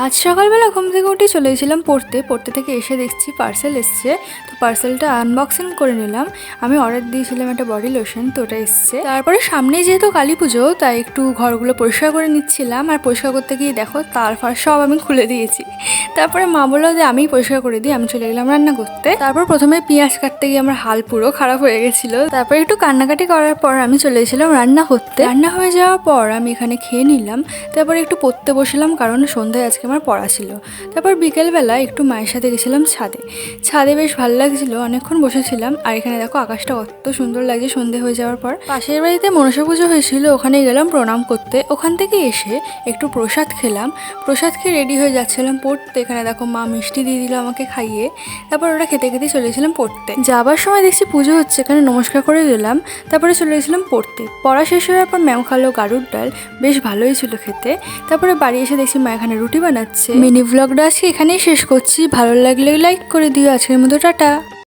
আজ সকালবেলা ঘুম থেকে উঠে চলে গেছিলাম পড়তে থেকে এসে দেখছি পার্সেল এসছে। তো পার্সেলটা আনবক্সিং করে নিলাম। আমি অর্ডার দিয়েছিলাম একটা বডি লোশন, তো ওটা এসছে। তারপরে সামনেই যেহেতু কালী পুজো, তাই একটু ঘরগুলো পরিষ্কার করে নিচ্ছিলাম। আর পরিষ্কার করতে গিয়ে দেখো তার ফার সব আমি খুলে দিয়েছি। তারপরে মা বললো যে আমিই পরিষ্কার করে দিই। আমি চলে গেলাম রান্না করতে। তারপর প্রথমে পেঁয়াজ কাটতে গিয়ে আমার হাল পুরো খারাপ হয়ে গেছিলো। তারপরে একটু কান্নাকাটি করার পর আমি চলে গেছিলাম রান্না করতে। রান্না হয়ে যাওয়ার পর আমি এখানে খেয়ে নিলাম। তারপরে একটু পড়তে বসলাম, কারণ সন্ধ্যায় আজকে আমার পড়া ছিল। তারপর বিকেলবেলা একটু মায়ের সাথে গেছিলাম ছাদে বেশ ভালো লাগছিল, অনেকক্ষণ বসেছিলাম। আর এখানে দেখো আকাশটা কত সুন্দর লাগছে সন্ধে হয়ে যাওয়ার পর। পাশের বাড়িতে মনসা পুজো হয়েছিল, ওখানে গেলাম প্রণাম করতে। ওখান থেকে এসে একটু প্রসাদ খেলাম। প্রসাদ খেয়ে রেডি হয়ে যাচ্ছিলাম পড়তে। এখানে দেখো মা মিষ্টি দিয়ে দিল আমাকে খাইয়ে। তারপর ওটা খেতে খেতে চলে গেছিলাম পড়তে। যাবার সময় দেখছি পুজো হচ্ছে, এখানে নমস্কার করে গেলাম। তারপরে চলে গেছিলাম পড়তে। পড়া শেষ হওয়ার পর ম্যাম খালো গাড়ুর ডাল, বেশ ভালোই ছিল খেতে। তারপরে বাড়ি এসে দেখছি মা এখানে রুটি বানাচ্ছে। মিনি ব্লগটা আজকে এখানেই শেষ করছি। ভালো লাগলে লাইক করে দিও। আজকের মতো টাটা।